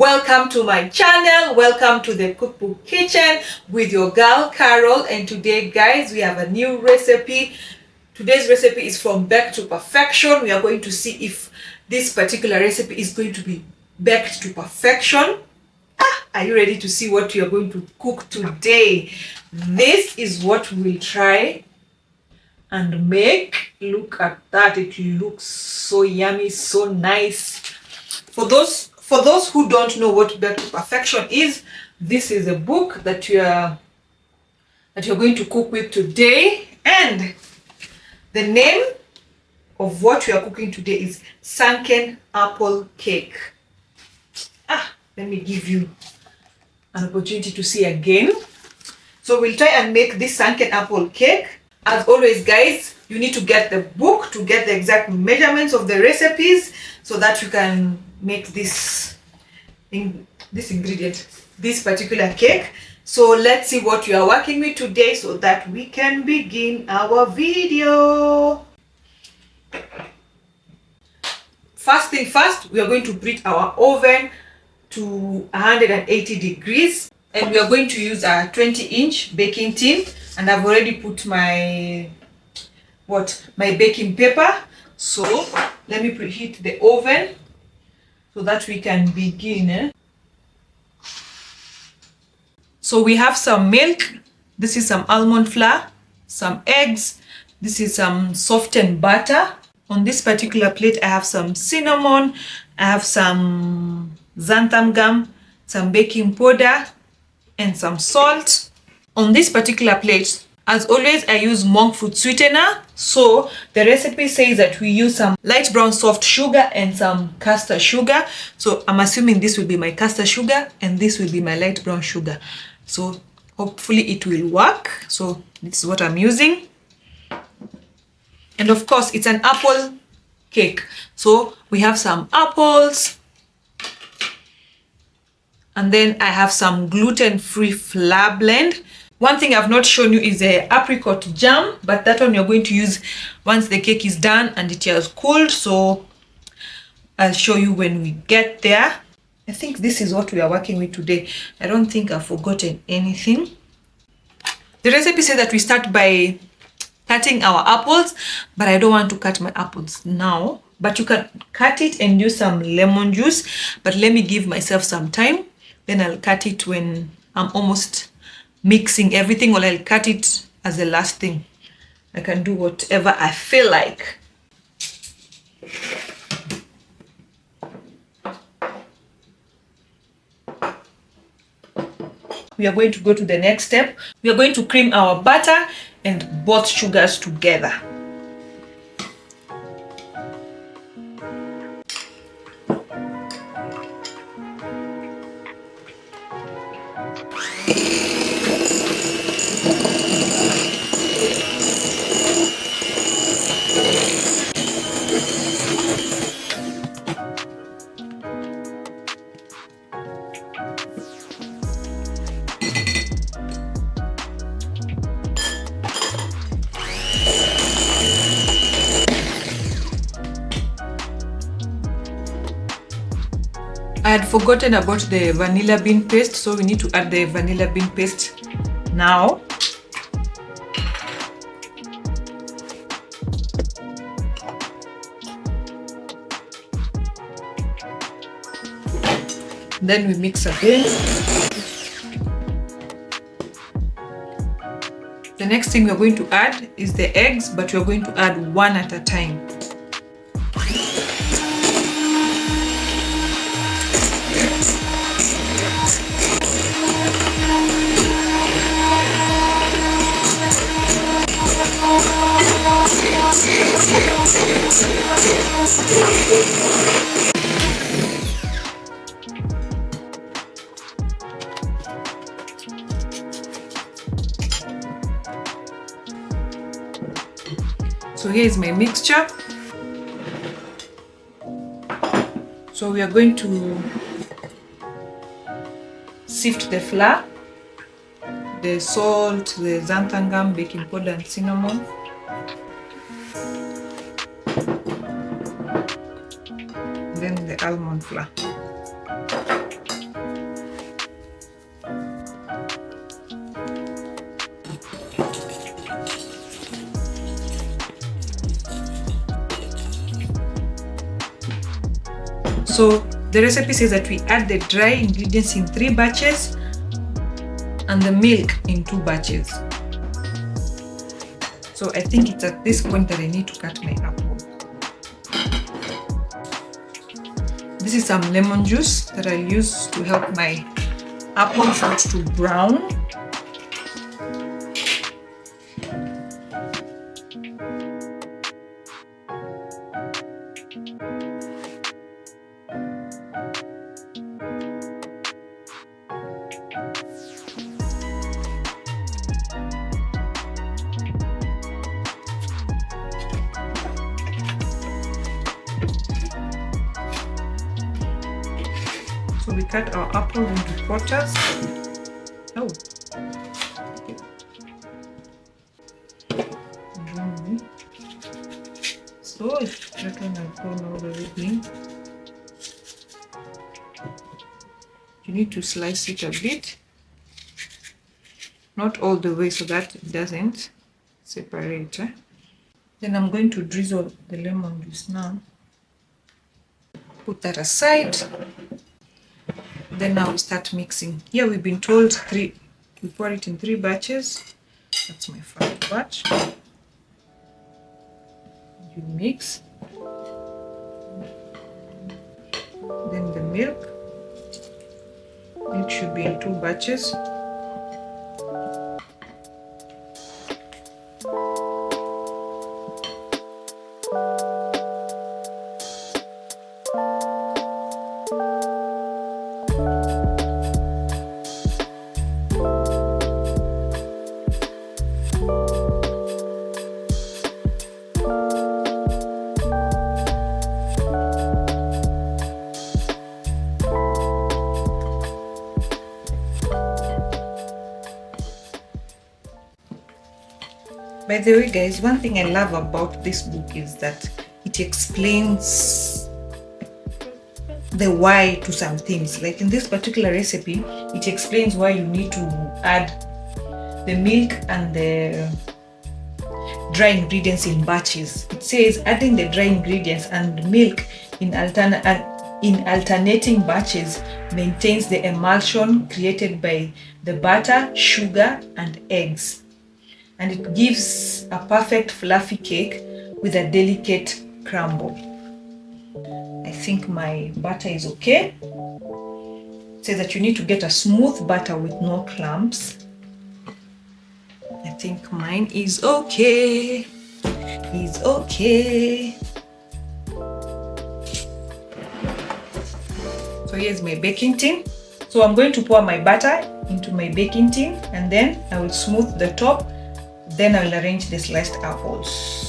Welcome to my channel. Welcome to the cookbook kitchen with your girl Carol. And today, guys, we have a new recipe. Today's recipe is from Baked to Perfection. We are going to see if this particular recipe is going to be baked to perfection. Are you ready to see what we are going to cook today? This is what we will try and make. Look at that. It looks so yummy, so nice. For those who don't know what Baked to Perfection is, this is a book that you're going to cook with today, and the name of what we are cooking today is Sunken apple cake. Let me give you an opportunity to see again. So we'll try and make this sunken apple cake. As always, guys, you need to get the book to get the exact measurements of the recipes so that you can make this particular cake. So let's see what we are working with today so that we can begin our video. First thing first, we are going to preheat our oven to 180 degrees, and we are going to use a 20-inch baking tin, and I've already put my baking paper. So let me preheat the oven so that we can begin. So we have some milk, this is some almond flour, some eggs, this is some softened butter. On this particular plate I have some cinnamon, I have some xanthan gum, some baking powder, and some salt. On this particular plate, as always, I use monk fruit sweetener. So the recipe says that we use some light brown soft sugar and some caster sugar. So I'm assuming this will be my caster sugar and this will be my light brown sugar. So hopefully it will work. So this is what I'm using. And of course, it's an apple cake. So we have some apples. And then I have some gluten-free flour blend. One thing I've not shown you is the apricot jam, but that one you're going to use once the cake is done and it has cooled. So I'll show you when we get there. I think this is what we are working with today. I don't think I've forgotten anything. The recipe says that we start by cutting our apples, but I don't want to cut my apples now. But you can cut it and use some lemon juice. But let me give myself some time. Then I'll cut it when I'm almost mixing everything, or I'll cut it as the last thing. I can do whatever I feel like. We are going to go to the next step. We are going to cream our butter and both sugars together. I had forgotten about the vanilla bean paste, so we need to add the vanilla bean paste now. Then we mix again. The next thing we're going to add is the eggs, but we're going to add one at a time. So here is my mixture. So we are going to sift the flour, the salt, the xanthan gum, baking powder, and cinnamon. Then the almond flour. So the recipe says that we add the dry ingredients in 3 batches and the milk in 2 batches. So I think it's at this point that I need to cut my apple. This is some lemon juice that I use to help my apples not to brown. So we cut our apple into quarters. Oh. So it's that one I've gone all the way in. You need to slice it a bit. Not all the way so that it doesn't separate. Then I'm going to drizzle the lemon juice now. Put that aside. Then now we start mixing. Here we've been told we pour it in 3 batches. That's my first batch. You mix. Then the milk. It should be in 2 batches. By the way, guys, one thing I love about this book is that it explains the why to some things. Like in this particular recipe, it explains why you need to add the milk and the dry ingredients in batches. It says adding the dry ingredients and milk in alternating batches maintains the emulsion created by the butter, sugar, and eggs. And it gives a perfect fluffy cake with a delicate crumble. I think my butter is okay. It says that you need to get a smooth butter with no clumps. I think mine is okay. It's okay. So here's my baking tin. So I'm going to pour my butter into my baking tin and then I will smooth the top. Then I will arrange the sliced apples.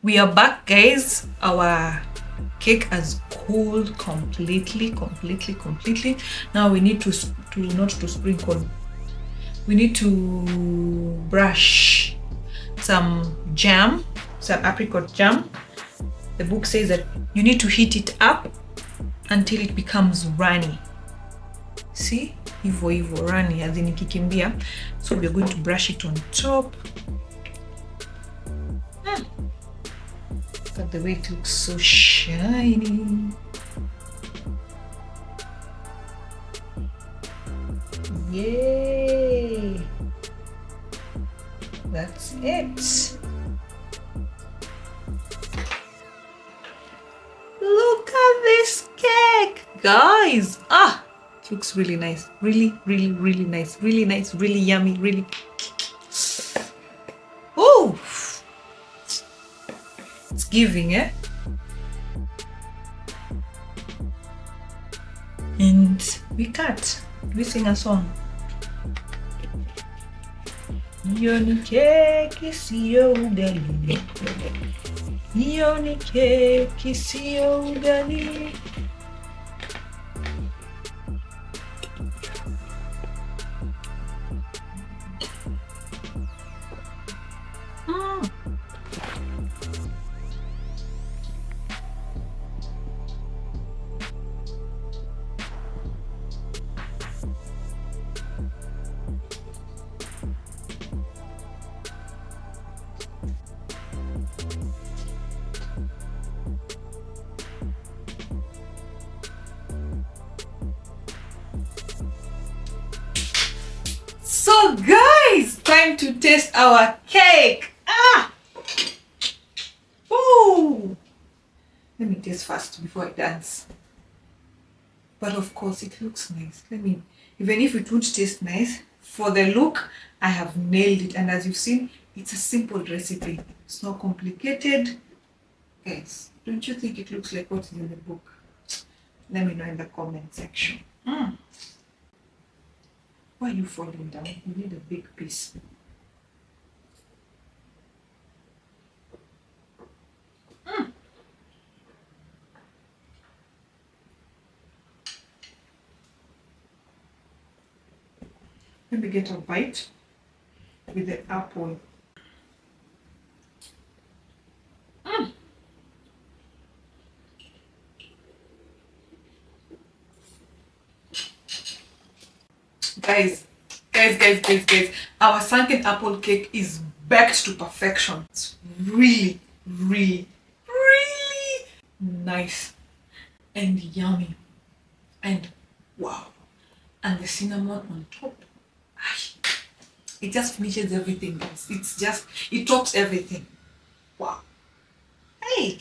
We are back, guys. Our cake has cooled completely. Now we need to not to sprinkle. We need to brush some jam, some apricot jam. The book says that you need to heat it up until it becomes runny. See, hivyo runny, as in ikikimbia. So we're going to brush it on top. Look at the way it looks so shiny. Yay! that's it. Look at this cake, guys. It looks really nice. Really, really, really nice. Really nice, really yummy, really. Oh, it's giving, eh? And we cut. We sing a song. Yoni cake, sio ugali. Yoni cake, sio ugali. So guys, time to taste our cake. Oh, let me taste first before I dance. But of course it looks nice. Even if it won't taste nice, for the look, I have nailed it. And as you've seen, it's a simple recipe. It's not complicated. Guys, don't you think it looks like what's in the book? Let me know in the comment section. Why are you falling down? You need a big piece. Let me get a bite with the apple. Guys, our sunken apple cake is baked to perfection. It's really, really, really nice and yummy. And wow. And the cinnamon on top. It just finishes everything, guys. It tops everything. Wow. Hey,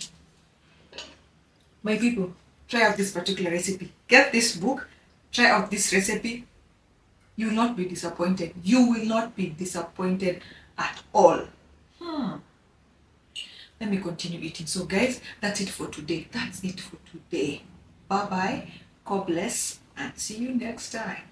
my people, try out this particular recipe. Get this book, try out this recipe. You will not be disappointed. You will not be disappointed at all. Let me continue eating. So guys, that's it for today. Bye bye. God bless and see you next time.